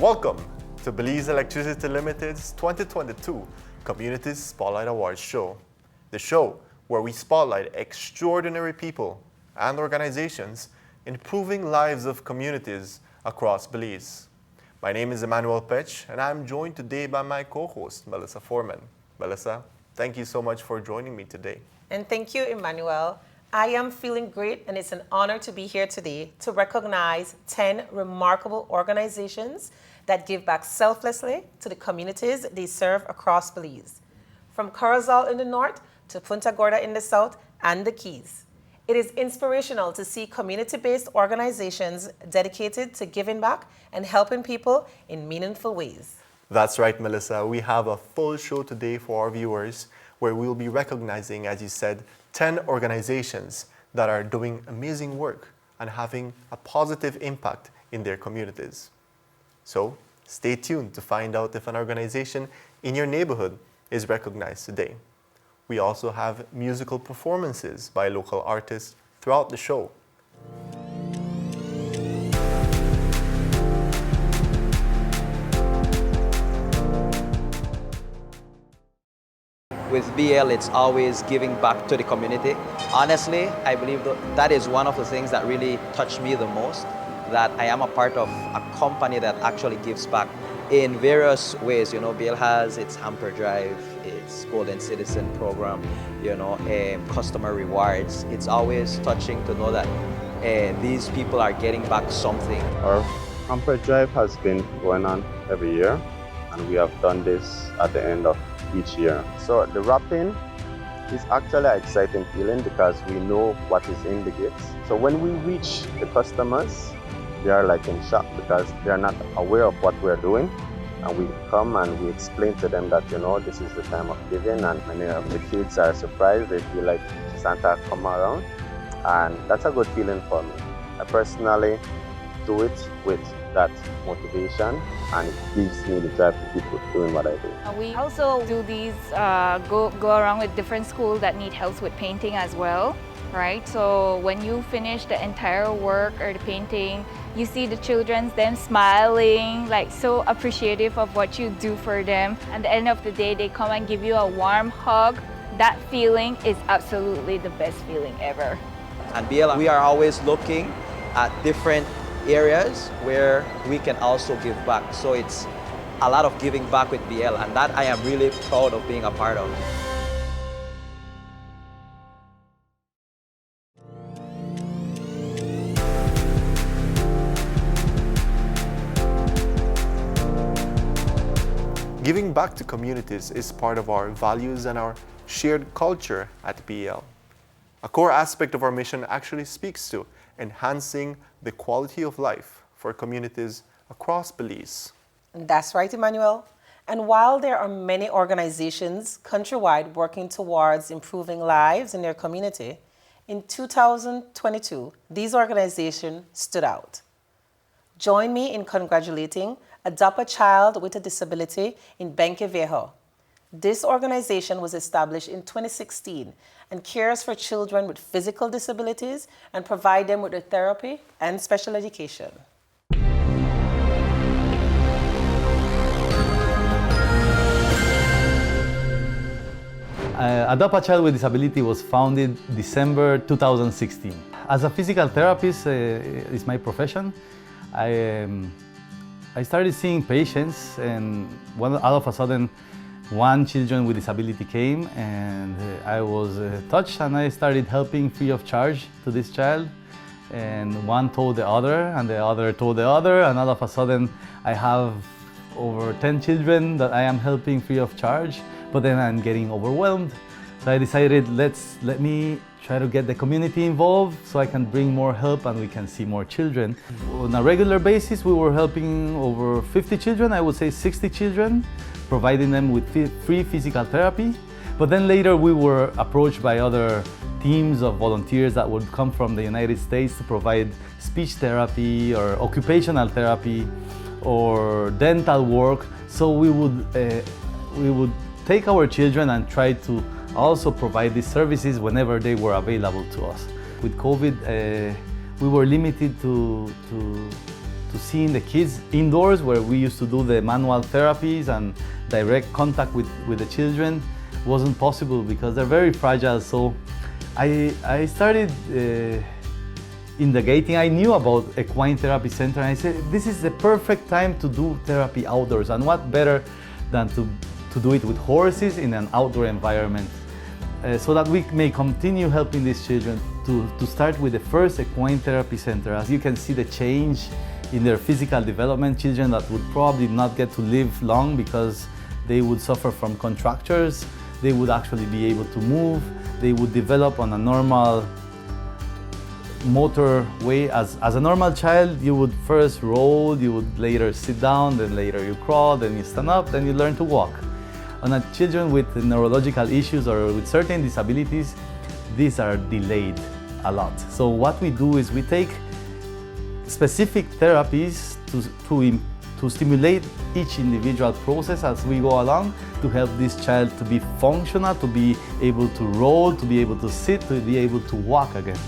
Welcome to Belize Electricity Limited's 2022 Communities Spotlight Awards show. The show where we spotlight extraordinary people and organizations improving lives of communities across Belize. My name is Emmanuel Petch, and I'm joined today by my co-host, Melissa Foreman. Melissa, thank you so much for joining me today. And thank you, Emmanuel. I am feeling great, and it's an honor to be here today to recognize 10 remarkable organizations that give back selflessly to the communities they serve across Belize, from Corozal in the north to Punta Gorda in the south and the Keys. It is inspirational to see community-based organizations dedicated to giving back and helping people in meaningful ways. That's right, Melissa. We have a full show today for our viewers where we'll be recognizing, as you said, 10 organizations that are doing amazing work and having a positive impact in their communities. So stay tuned to find out if an organization in your neighborhood is recognized today. We also have musical performances by local artists throughout the show. With BEL, it's always giving back to the community. Honestly, I believe that is one of the things that really touched me the most, that I am a part of a company that actually gives back in various ways. You know, BEL has its hamper drive, its Golden Citizen program, customer rewards. It's always touching to know that these people are getting back something. Our hamper drive has been going on every year, and we have done this at the end of each year. So the wrapping is actually an exciting feeling because we know what is in the gifts. So when we reach the customers, they are like in shock because they are not aware of what we're doing. And we come and we explain to them that, this is the time of giving, and many of the kids are surprised. They feel like Santa come around, and that's a good feeling for me. I personally do it with that motivation, and it gives me the drive to keep doing what I do. We also do these, go around with different schools that need help with painting as well, right? So when you finish the entire work or the painting, you see the children, them smiling, like so appreciative of what you do for them. At the end of the day, they come and give you a warm hug. That feeling is absolutely the best feeling ever. And BEL, we are always looking at different areas where we can also give back. So it's a lot of giving back with BEL, and that I am really proud of being a part of. Giving back to communities is part of our values and our shared culture at BEL. A core aspect of our mission actually speaks to enhancing the quality of life for communities across Belize. That's right, Emmanuel. And while there are many organizations countrywide working towards improving lives in their community, in 2022, these organizations stood out. Join me in congratulating Adopt a Child with a Disability in Benque Viejo. This organization was established in 2016 and cares for children with physical disabilities and provide them with the therapy and special education. Adopt a Child with Disability was founded December 2016. As a physical therapist, is my profession. I started seeing patients, and all of a sudden, one children with disability came, and I was touched, and I started helping free of charge to this child. And one told the other, and the other told the other, and all of a sudden, I have over 10 children that I am helping free of charge, but then I'm getting overwhelmed. So I decided, let me try to get the community involved so I can bring more help and we can see more children. On a regular basis, we were helping over 50 children, I would say 60 children, providing them with free physical therapy. But then later we were approached by other teams of volunteers that would come from the United States to provide speech therapy or occupational therapy or dental work. So we would take our children and try to also provide these services whenever they were available to us. With COVID, we were limited to to seeing the kids indoors, where we used to do the manual therapies and direct contact with the children, wasn't possible because they're very fragile. So I started investigating. I knew about Equine Therapy Center, and I said, this is the perfect time to do therapy outdoors, and what better than to do it with horses in an outdoor environment, so that we may continue helping these children to start with the first Equine Therapy Center. As you can see the change in their physical development, children that would probably not get to live long because they would suffer from contractures, they would actually be able to move, they would develop on a normal motor way. As a normal child, you would first roll, you would later sit down, then later you crawl, then you stand up, then you learn to walk. On children with neurological issues or with certain disabilities, these are delayed a lot. So what we do is we take specific therapies to stimulate each individual process as we go along, to help this child to be functional, to be able to roll, to be able to sit, to be able to walk again.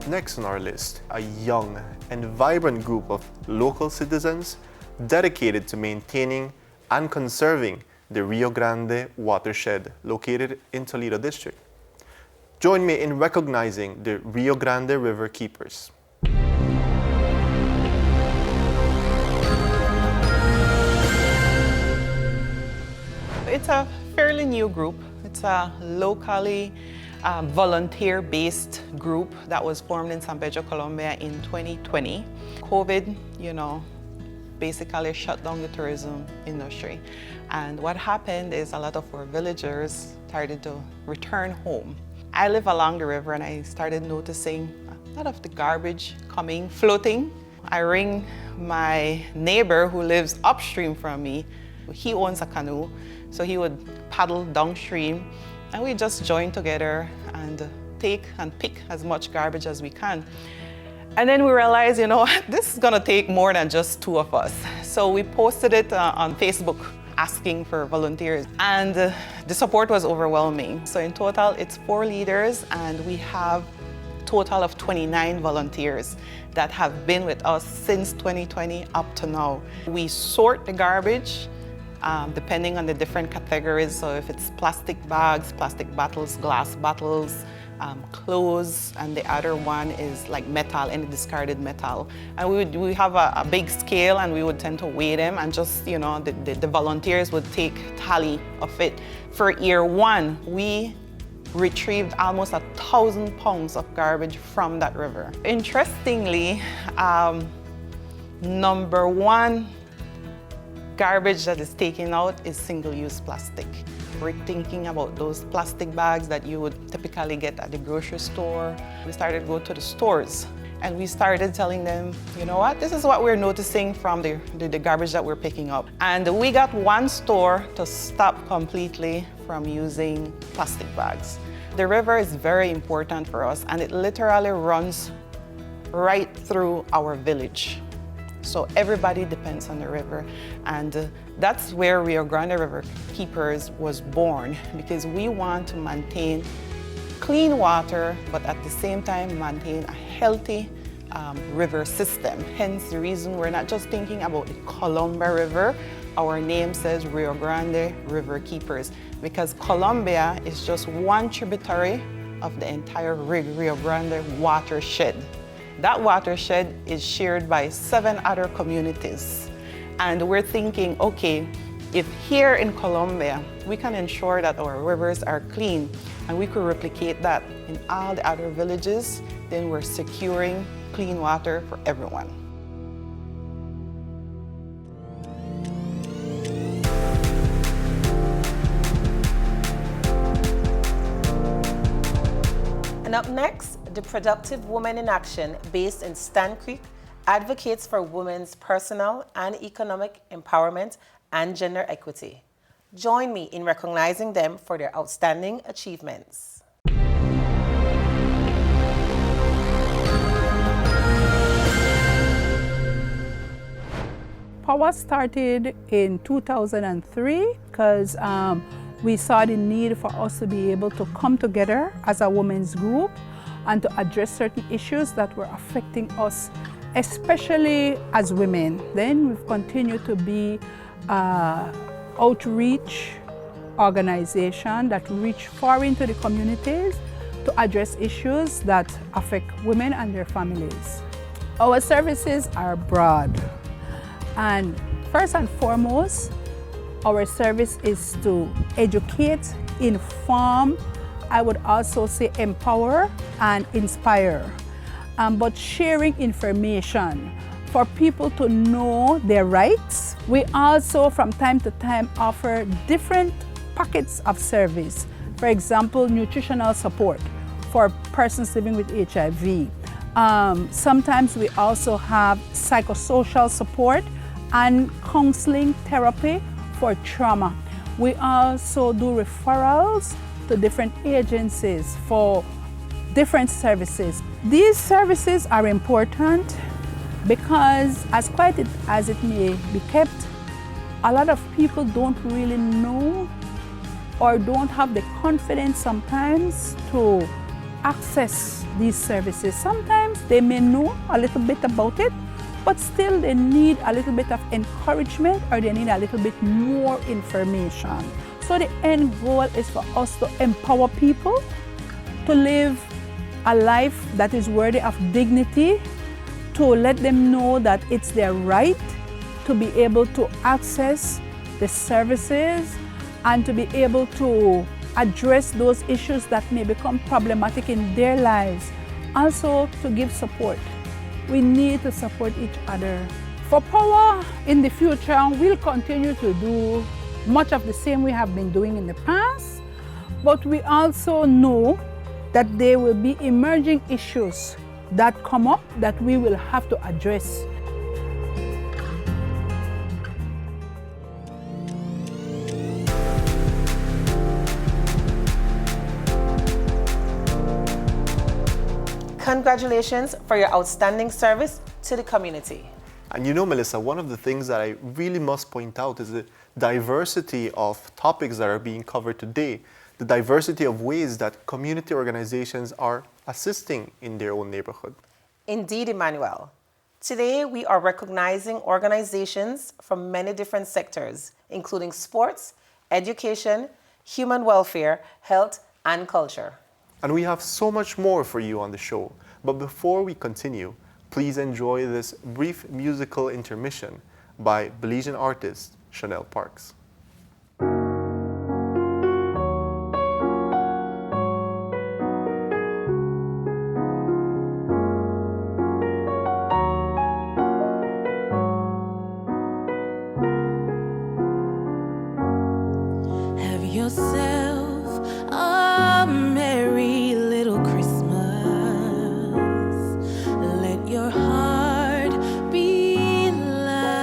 Next on our list, a young and vibrant group of local citizens dedicated to maintaining and conserving the Rio Grande watershed located in Toledo District. Join me in recognizing the Rio Grande River Keepers. It's a fairly new group. It's a locally volunteer-based group that was formed in San Pedro, Colombia in 2020. COVID, basically shut down the tourism industry. And what happened is a lot of our villagers started to return home. I live along the river and I started noticing a lot of the garbage floating. I ring my neighbor who lives upstream from me. He owns a canoe, so he would paddle downstream, and we just join together and take and pick as much garbage as we can. And then we realized, this is gonna take more than just two of us. So we posted it on Facebook asking for volunteers, and the support was overwhelming. So in total, it's 4 leaders, and we have a total of 29 volunteers that have been with us since 2020 up to now. We sort the garbage depending on the different categories. So if it's plastic bags, plastic bottles, glass bottles, clothes, and the other one is like metal, any discarded metal. And we have a big scale, and we would tend to weigh them, and just, the volunteers would take tally of it. For year 1, we retrieved almost 1,000 pounds of garbage from that river. Interestingly, number 1 garbage that is taken out is single-use plastic. We're thinking about those plastic bags that you would typically get at the grocery store. We started to go to the stores, and we started telling them, this is what we're noticing from the garbage that we're picking up. And we got one store to stop completely from using plastic bags. The river is very important for us, and it literally runs right through our village. So everybody depends on the river, and that's where Rio Grande River Keepers was born, because we want to maintain clean water, but at the same time maintain a healthy river system. Hence the reason we're not just thinking about the Columbia River. Our name says Rio Grande River Keepers, because Columbia is just one tributary of the entire Rio Grande watershed. That watershed is shared by 7 other communities. And we're thinking, okay, if here in Colombia, we can ensure that our rivers are clean, and we could replicate that in all the other villages, then we're securing clean water for everyone. And up next, the Productive Women in Action, based in Stan Creek, advocates for women's personal and economic empowerment and gender equity. Join me in recognizing them for their outstanding achievements. Power started in 2003 because we saw the need for us to be able to come together as a women's group and to address certain issues that were affecting us, especially as women. Then we've continued to be an outreach organization that reach far into the communities to address issues that affect women and their families. Our services are broad, and first and foremost, our service is to educate, inform, I would also say empower and inspire, but sharing information for people to know their rights. We also from time to time offer different packets of service. For example, nutritional support for persons living with HIV. Sometimes we also have psychosocial support and counseling therapy for trauma. We also do referrals to different agencies for different services. These services are important because as quiet as it may be kept, a lot of people don't really know or don't have the confidence sometimes to access these services. Sometimes they may know a little bit about it, but still they need a little bit of encouragement or they need a little bit more information. So the end goal is for us to empower people to live a life that is worthy of dignity, to let them know that it's their right to be able to access the services and to be able to address those issues that may become problematic in their lives. Also to give support. We need to support each other. For Power in the future, we'll continue to do much of the same we have been doing in the past, but we also know that there will be emerging issues that come up that we will have to address. Congratulations for your outstanding service to the community. And you know, Melissa, one of the things that I really must point out is the diversity of topics that are being covered today, the diversity of ways that community organizations are assisting in their own neighborhood. Indeed, Emmanuel. Today, we are recognizing organizations from many different sectors, including sports, education, human welfare, health, and culture. And we have so much more for you on the show. But before we continue, please enjoy this brief musical intermission by Belizean artist Chanel Parks. Have yourself a merry little Christmas. Let your heart be light.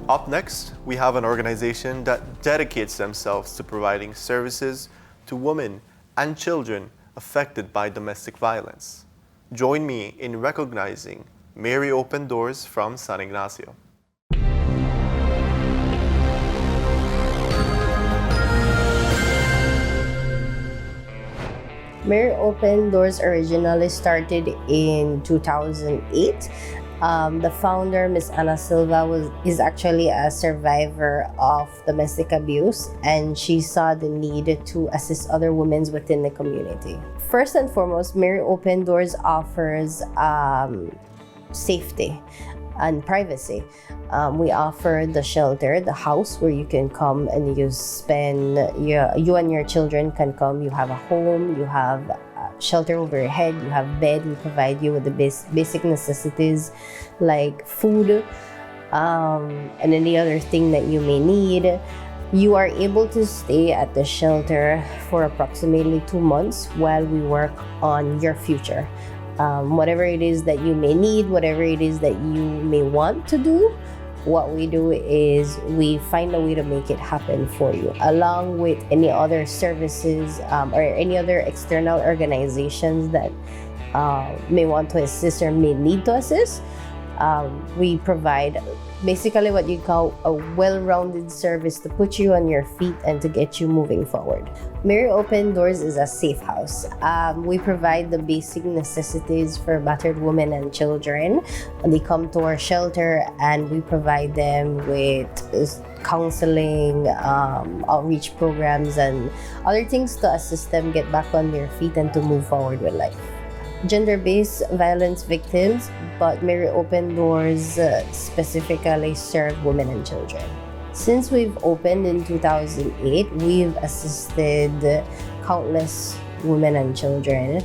Up next, we have an organization that dedicates themselves to providing services to women and children affected by domestic violence. Join me in recognizing Mary Open Doors from San Ignacio. Mary Open Doors originally started in 2008. The founder, Ms. Ana Silva, is actually a survivor of domestic abuse, and she saw the need to assist other women within the community. First and foremost, Mary Open Doors offers safety and privacy. We offer the shelter, the house where you can come and you and your children can come. You have a home, you have shelter over your head, you have bed. We provide you with the basic necessities like food and any other thing that you may need. You are able to stay at the shelter for approximately 2 months while we work on your future. Whatever it is that you may need, whatever it is that you may want to do, what we do is we find a way to make it happen for you, along with any other services or any other external organizations that may want to assist or may need to assist. We provide basically what you call a well-rounded service to put you on your feet and to get you moving forward. Mary Open Doors is a safe house. We provide the basic necessities for battered women and children. They come to our shelter and we provide them with counseling, outreach programs, and other things to assist them get back on their feet and to move forward with life. Gender-based violence victims, but Mary Open Doors specifically serve women and children. Since we've opened in 2008, we've assisted countless women and children.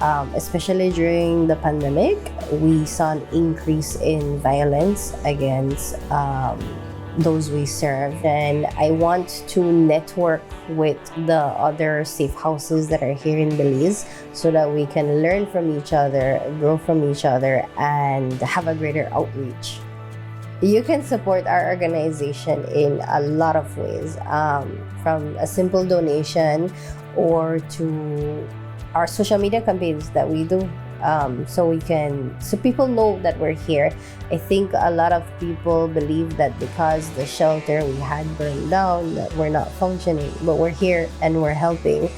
Especially during the pandemic, we saw an increase in violence against those we serve, and I want to network with the other safe houses that are here in Belize so that we can learn from each other, grow from each other, and have a greater outreach. You can support our organization in a lot of ways, from a simple donation or to our social media campaigns that we do. So people know that we're here. I think a lot of people believe that because the shelter we had burned down, that we're not functioning, but we're here and we're helping.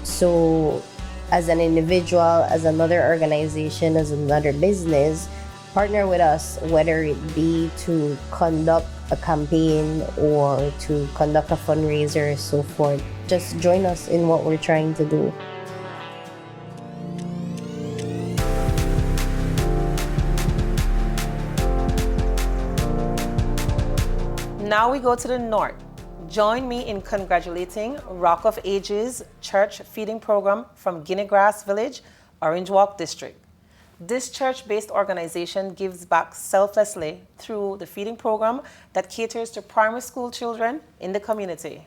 So as an individual, as another organization, as another business, partner with us, whether it be to conduct a campaign or to conduct a fundraiser, so forth. Just join us in what we're trying to do. Now we go to the north. Join me in congratulating Rock of Ages Church Feeding Program from Guinea Grass Village, Orange Walk District. This church-based organization gives back selflessly through the feeding program that caters to primary school children in the community.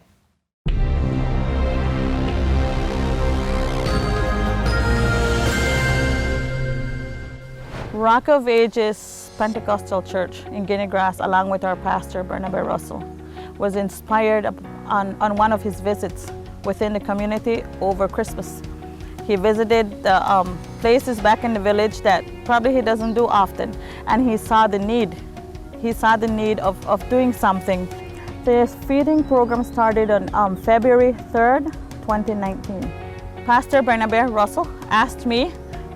Rock of Ages Pentecostal Church in Guinea Grass, along with our pastor, Barnabas Russell, was inspired on one of his visits within the community over Christmas. He visited the places back in the village that probably he doesn't do often, and he saw the need. He saw the need of doing something. This feeding program started on February 3rd, 2019. Pastor Barnabas Russell asked me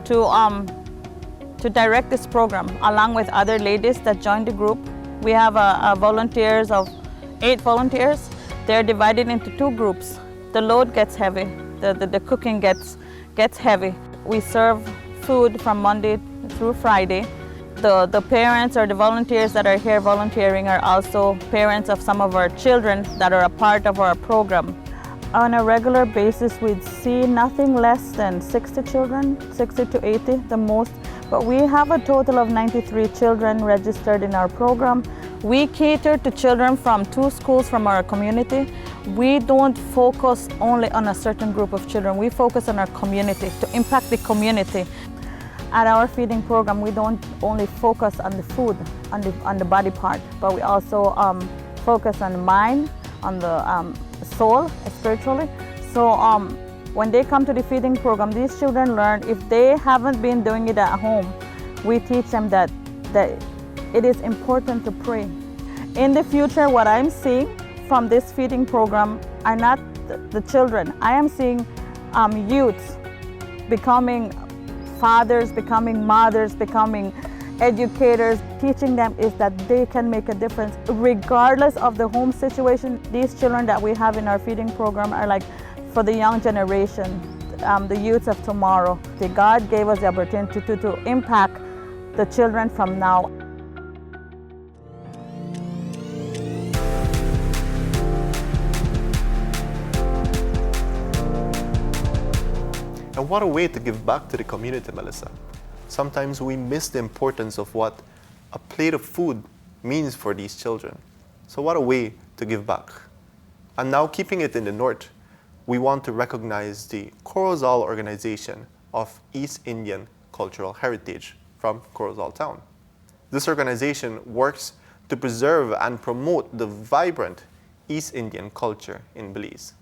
to direct this program along with other ladies that joined the group. We have volunteers of 8 volunteers. They're divided into 2 groups. The load gets heavy, the cooking gets heavy. We serve food from Monday through Friday. The parents or the volunteers that are here volunteering are also parents of some of our children that are a part of our program. On a regular basis, we'd see nothing less than 60 children, 60 to 80 the most. But we have a total of 93 children registered in our program. We cater to children from 2 schools from our community. We don't focus only on a certain group of children. We focus on our community, to impact the community. At our feeding program, we don't only focus on the food, on the body part, but we also focus on the mind, on the soul, spiritually. So when they come to the feeding program, these children learn, if they haven't been doing it at home, we teach them that it is important to pray. In the future, what I'm seeing from this feeding program are not the children. I am seeing youths becoming fathers, becoming mothers, becoming educators. Teaching them is that they can make a difference regardless of the home situation. These children that we have in our feeding program are like for the young generation, the youths of tomorrow. God gave us the opportunity to impact the children from now. And what a way to give back to the community, Melissa. Sometimes we miss the importance of what a plate of food means for these children. So what a way to give back. And now, keeping it in the north, we want to recognize the Corozal organization of East Indian Cultural Heritage from Corozal Town. This organization works to preserve and promote the vibrant East Indian culture in Belize.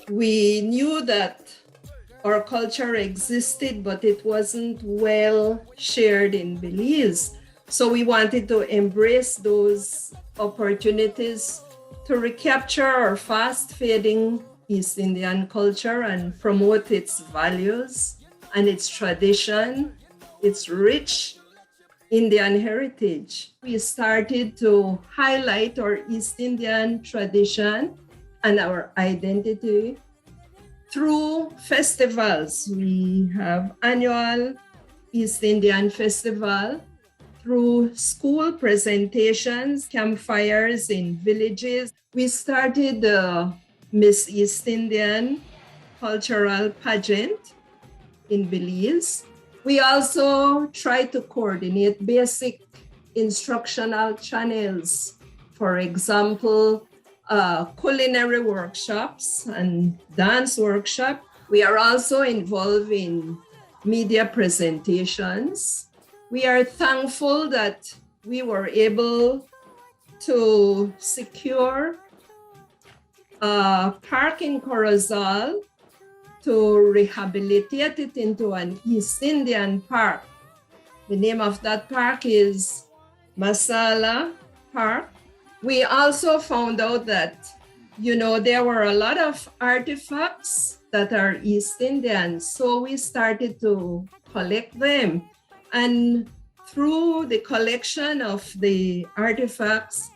We knew that our culture existed, but it wasn't well shared in Belize. So we wanted to embrace those opportunities to recapture our fast-fading East Indian culture and promote its values and its tradition, its rich Indian heritage. We started to highlight our East Indian tradition and our identity through festivals. We have annual East Indian Festival, through school presentations, campfires in villages. We started the Miss East Indian cultural pageant in Belize. We also try to coordinate basic instructional channels. For example, culinary workshops and dance workshop. We are also involved in media presentations. We are thankful that we were able to secure a park in Corozal to rehabilitate it into an East Indian park. The name of that park is Masala Park. We also found out that, there were a lot of artifacts that are East Indian. So we started to collect them. And through the collection of the artifacts,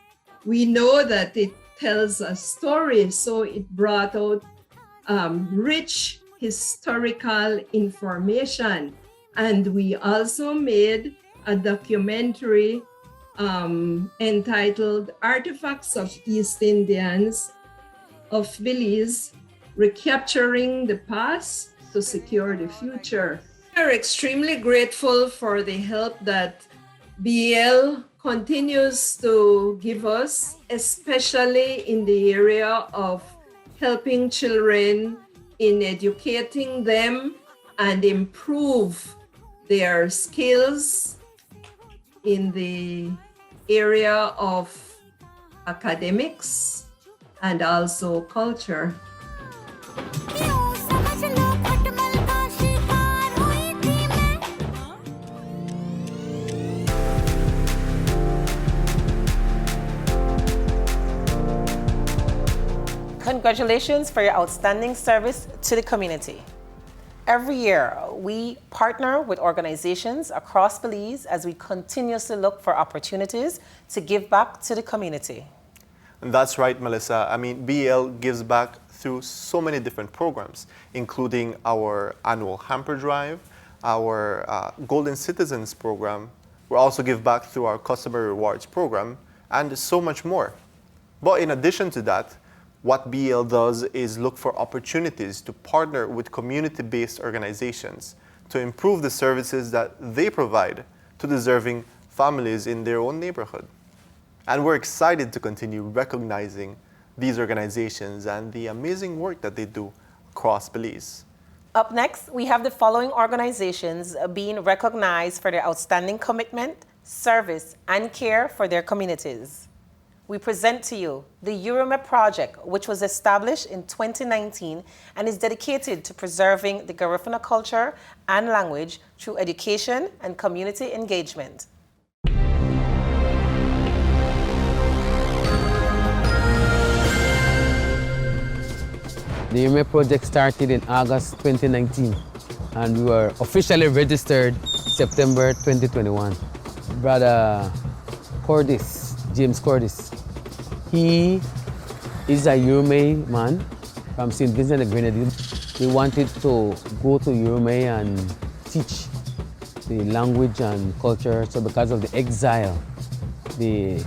we know that it tells a story. So it brought out rich historical information. And we also made a documentary entitled Artifacts of East Indians of Belize, Recapturing the Past to Secure the Future. We are extremely grateful for the help that BEL continues to give us, especially in the area of helping children in educating them and improve their skills in the area of academics and also culture. Congratulations for your outstanding service to the community. Every year, we partner with organizations across Belize as we continuously look for opportunities to give back to the community. And that's right, Melissa. BEL gives back through so many different programs, including our annual hamper drive, our Golden Citizens program. We also give back through our customer rewards program, and so much more. But in addition to that, what BEL does is look for opportunities to partner with community-based organizations to improve the services that they provide to deserving families in their own neighborhood. And we're excited to continue recognizing these organizations and the amazing work that they do across Belize. Up next, we have the following organizations being recognized for their outstanding commitment, service, and care for their communities. We present to you the Eurome Project, which was established in 2019 and is dedicated to preserving the Garifuna culture and language through education and community engagement. The Eurome Project started in August 2019 and we were officially registered September 2021. Brother James Cordis, he is a Eurome man from St. Vincent and Grenadines. He wanted to go to Eurome and teach the language and culture. So because of the exile, the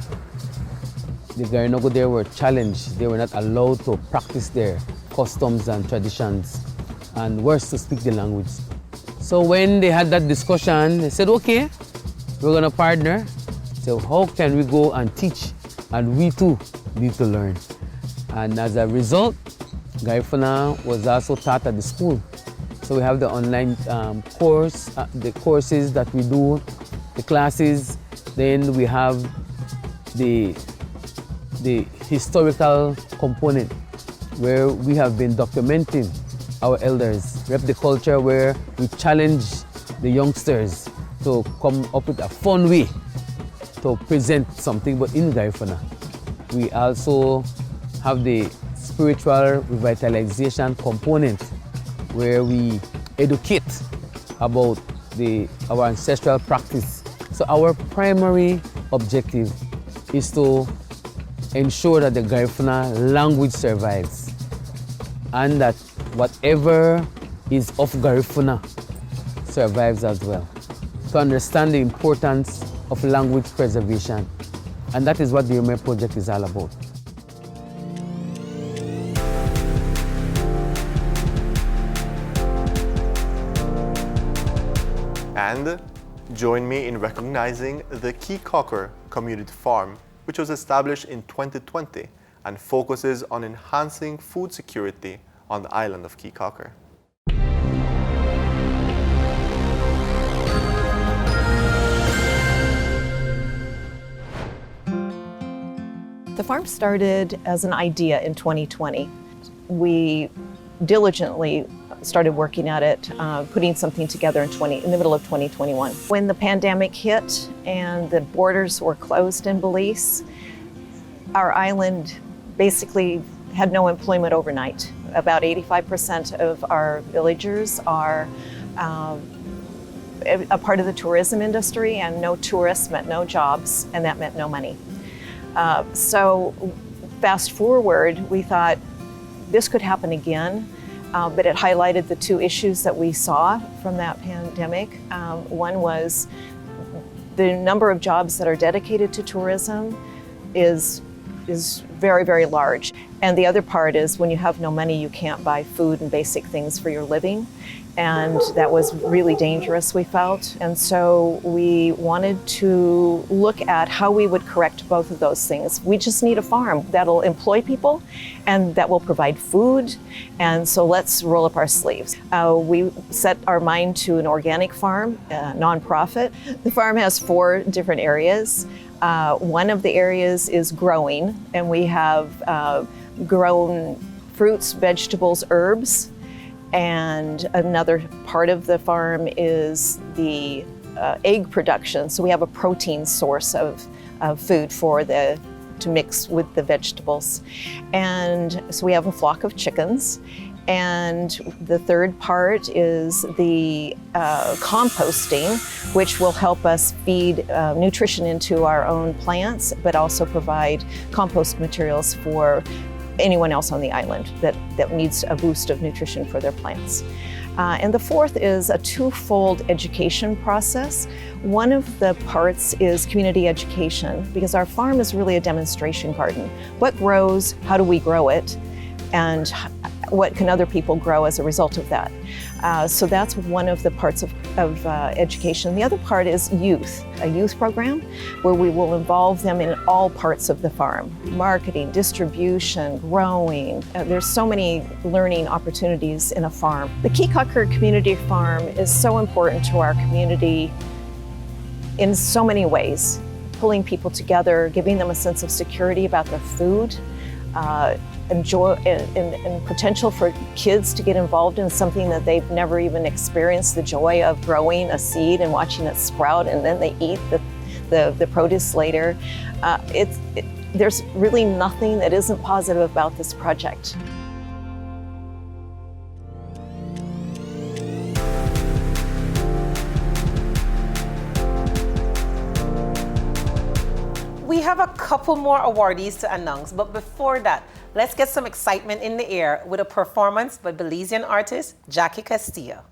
Garinogo there were challenged. They were not allowed to practice their customs and traditions and worse to speak the language. So when they had that discussion, they said, okay, we're gonna partner. So how can we go and teach? And we too need to learn. And as a result, Garifuna was also taught at the school. So we have the online course, the courses that we do, the classes. Then we have the historical component where we have been documenting our elders, rep the culture, where we challenge the youngsters to come up with a fun way to present something, but in Garifuna. We also have the spiritual revitalization component where we educate about our ancestral practice. So our primary objective is to ensure that the Garifuna language survives and that whatever is of Garifuna survives as well. To understand the importance of language preservation. And that is what the Eurome Project is all about. And join me in recognizing the Key Cocker Community Farm, which was established in 2020 and focuses on enhancing food security on the island of Key Cocker. The farm started as an idea in 2020. We diligently started working at it, putting something together in the middle of 2021. When the pandemic hit and the borders were closed in Belize, our island basically had no employment overnight. About 85% of our villagers are a part of the tourism industry, and no tourists meant no jobs, and that meant no money. So fast forward, we thought this could happen again, but it highlighted the two issues that we saw from that pandemic. One was the number of jobs that are dedicated to tourism is very, very large. And the other part is when you have no money, you can't buy food and basic things for your living. And that was really dangerous, we felt. And so we wanted to look at how we would correct both of those things. We just need a farm that'll employ people and that will provide food. And so let's roll up our sleeves. We set our mind to an organic farm, a nonprofit. The farm has 4 different areas. One of the areas is growing, and we have grown fruits, vegetables, herbs. And another part of the farm is the egg production. So we have a protein source of food to mix with the vegetables. And so we have a flock of chickens. And the third part is the composting, which will help us feed nutrition into our own plants, but also provide compost materials for anyone else on the island that needs a boost of nutrition for their plants. And the fourth is a twofold education process. One of the parts is community education, because our farm is really a demonstration garden. What grows, how do we grow it, and what can other people grow as a result of that? So that's one of the parts of education. The other part is youth, a youth program where we will involve them in all parts of the farm. Marketing, distribution, growing. There's so many learning opportunities in a farm. The Kikakur Community Farm is so important to our community in so many ways, pulling people together, giving them a sense of security about their food, and joy and potential for kids to get involved in something that they've never even experienced, the joy of growing a seed and watching it sprout, and then they eat the produce later. There's really nothing that isn't positive about this project. We have a couple more awardees to announce, but before that, let's get some excitement in the air with a performance by Belizean artist Jackie Castillo.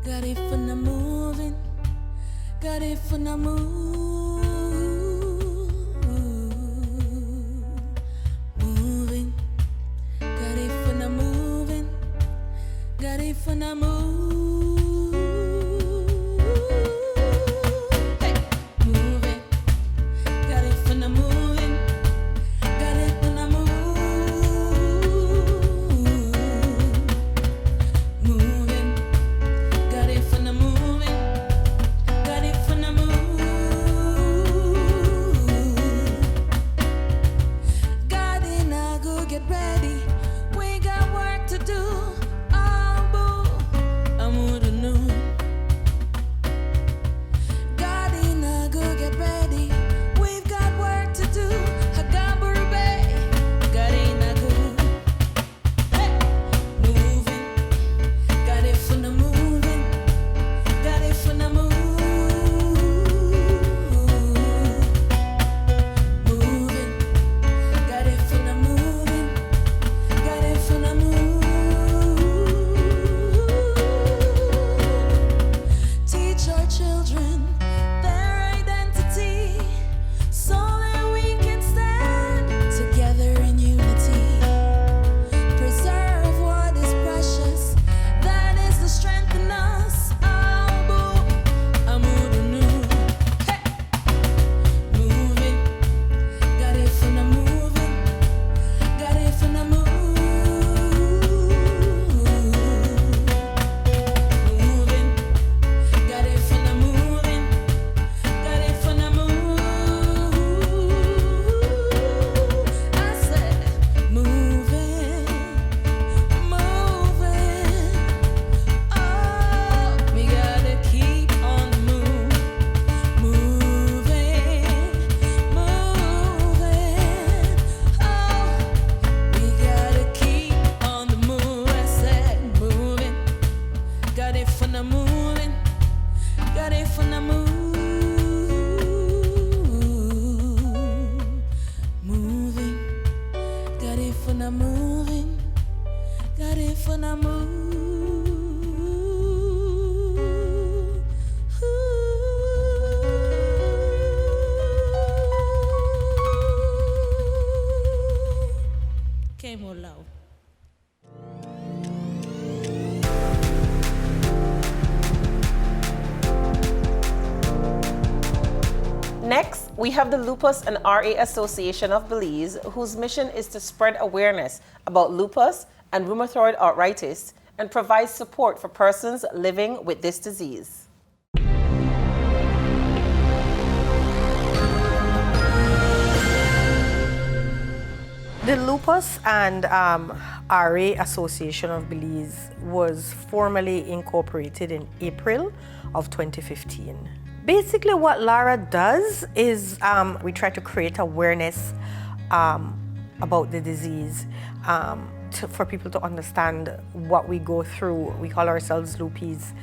Got it for the moving, got it for the move. Moving, got it for the moving, got it for the move. Hey, moving, got it for the moving, got it for the move. Moving. Got it from the moving, got it from the move. God in a go get ready, we got work to do. Oh boo, I'm with the new. God in a go get ready, we've got work to do. Hagaburu got in a go. Hey, moving, got it from the moving. Got it from the move. Moving. Got it from the moving. Got it from the move. Teach our children their identity so that we can stand together in unity. Preserve what is precious, that is the strength in us. Next, we have the Lupus and RA Association of Belize, whose mission is to spread awareness about lupus and rheumatoid arthritis and provide support for persons living with this disease. The Lupus and RA Association of Belize was formally incorporated in April of 2015. Basically what Lara does is we try to create awareness about the disease. for people to understand what we go through. We call ourselves loopies.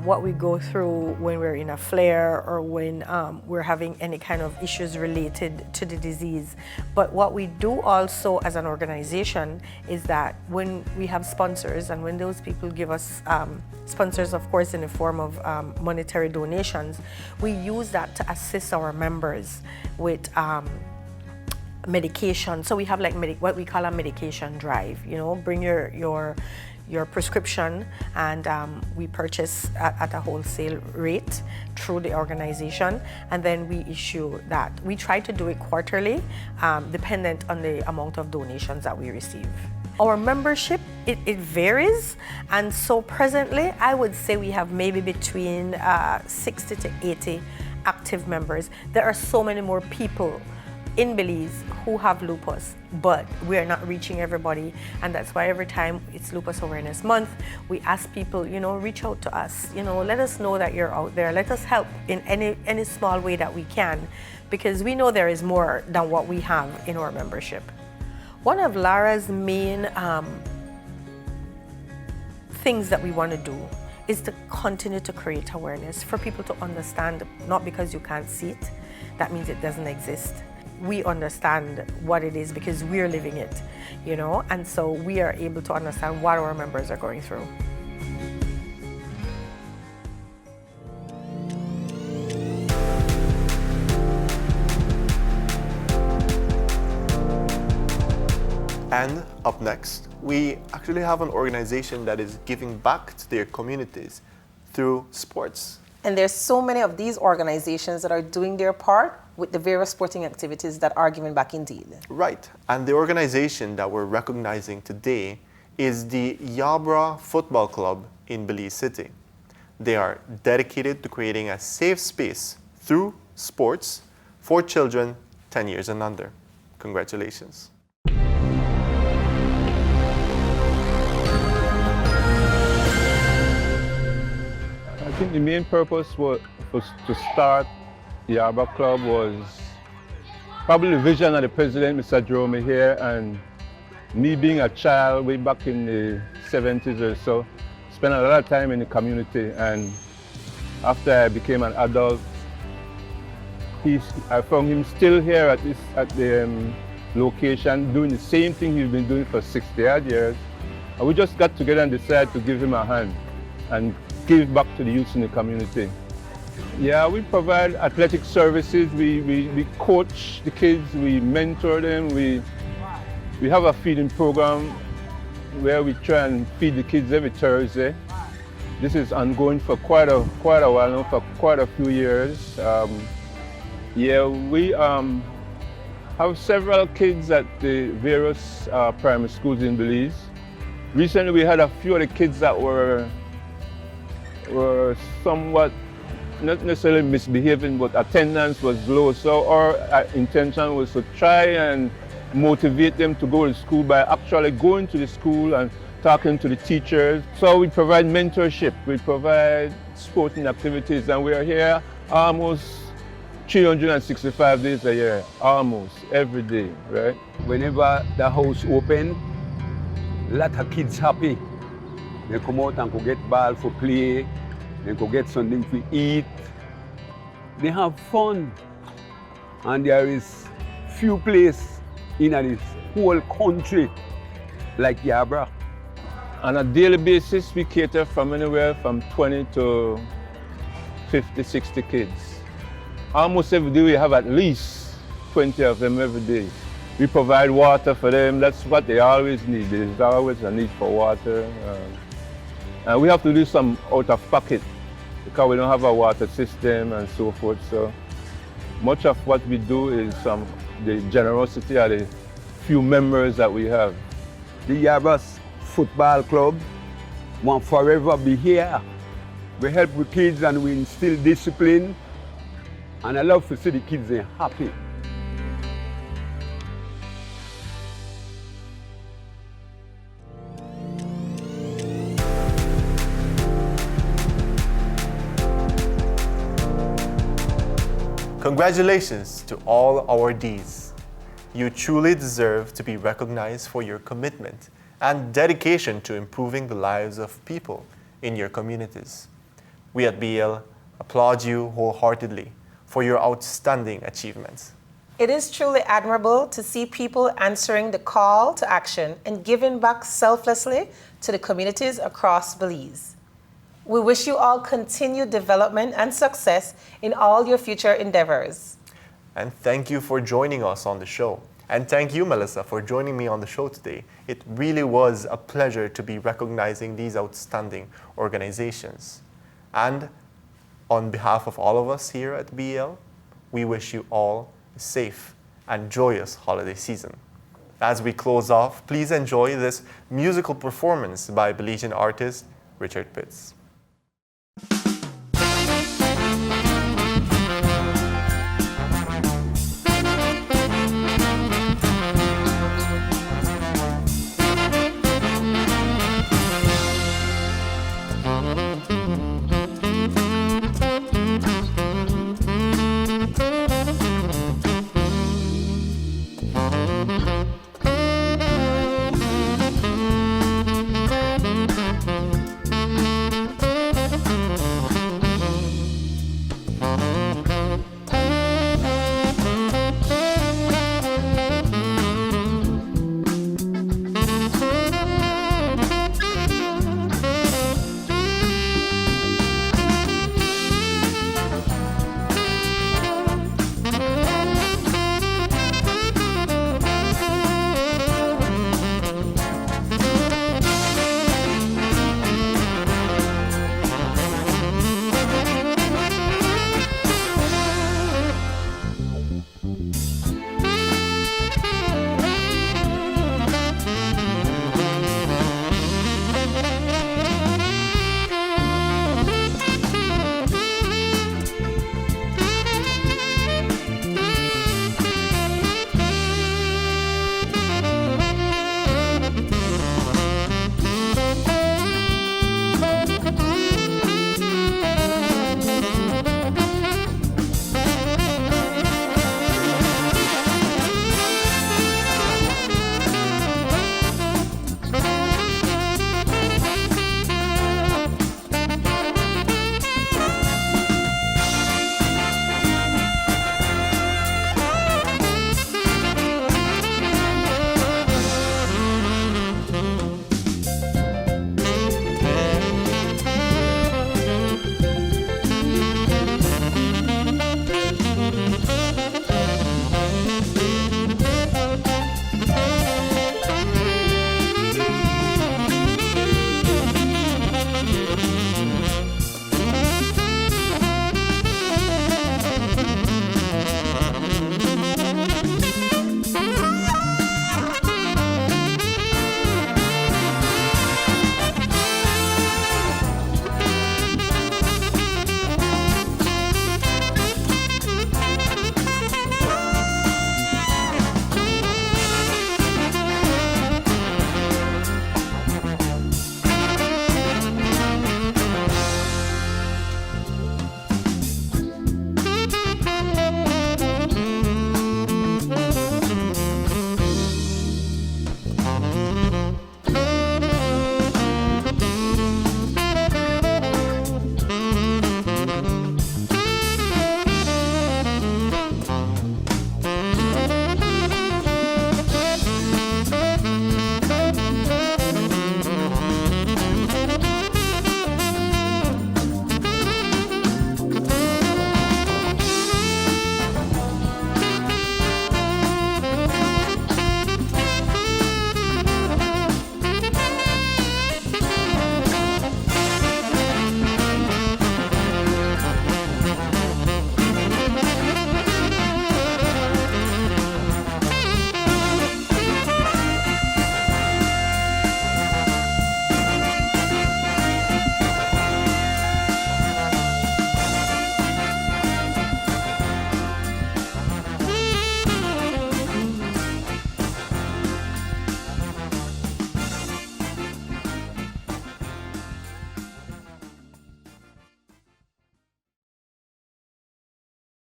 What we go through when we're in a flare or when we're having any kind of issues related to the disease. But what we do also as an organization is that when we have sponsors and when those people give us sponsors, of course, in the form of monetary donations, we use that to assist our members with medication. So we have like what we call a medication drive. You know, bring your prescription, and we purchase at a wholesale rate through the organization, and then we issue that. We try to do it quarterly, dependent on the amount of donations that we receive. Our membership, it varies, and so presently I would say we have maybe between 60 to 80 active members. There are so many more people in Belize who have lupus, but we are not reaching everybody, and that's why every time it's Lupus Awareness Month, we ask people, you know, reach out to us, you know, let us know that you're out there, let us help in any small way that we can, because we know there is more than what we have in our membership. One of Lara's main things that we want to do is to continue to create awareness for people to understand, not because you can't see it, that means it doesn't exist. We understand what it is because we're living it, you know, and so we are able to understand what our members are going through. And up next, we actually have an organization that is giving back to their communities through sports. And there's so many of these organizations that are doing their part with the various sporting activities that are giving back indeed. Right. And the organization that we're recognizing today is the Yabra Football Club in Belize City. They are dedicated to creating a safe space through sports for children 10 years and under. Congratulations. I think the main purpose was to start the Yabra Club was probably the vision of the president, Mr. Jerome, here, and me being a child way back in the 70s or so, spent a lot of time in the community, and after I became an adult, I found him still here at the location doing the same thing he's been doing for 60-odd years, and we just got together and decided to give him a hand and give back to the youth in the community. Yeah, we provide athletic services, we coach the kids, we mentor them, we have a feeding program where we try and feed the kids every Thursday. This is ongoing for quite a while now, for quite a few years. Yeah, we have several kids at the various primary schools in Belize. Recently we had a few of the kids that were somewhat, not necessarily misbehaving, but attendance was low. So our intention was to try and motivate them to go to school by actually going to the school and talking to the teachers. So we provide mentorship, we provide sporting activities, and we are here almost 365 days a year, almost every day, right? Whenever the house open, a lot of kids happy. They come out and go get ball for play, they go get something to eat. They have fun. And there is few places in this whole country like Yabra. On a daily basis, we cater from anywhere from 20 to 50, 60 kids. Almost every day we have at least 20 of them every day. We provide water for them, that's what they always need. There's always a need for water. And we have to do some out of pocket because we don't have a water system and so forth. So much of what we do is the generosity of the few members that we have. The Yabra Football Club will forever be here. We help with kids and we instill discipline. And I love to see the kids happy. Congratulations to all awardees. You truly deserve to be recognized for your commitment and dedication to improving the lives of people in your communities. We at BEL applaud you wholeheartedly for your outstanding achievements. It is truly admirable to see people answering the call to action and giving back selflessly to the communities across Belize. We wish you all continued development and success in all your future endeavors. And thank you for joining us on the show. And thank you, Melissa, for joining me on the show today. It really was a pleasure to be recognizing these outstanding organizations. And on behalf of all of us here at BEL, we wish you all a safe and joyous holiday season. As we close off, please enjoy this musical performance by Belizean artist Richard Pitts.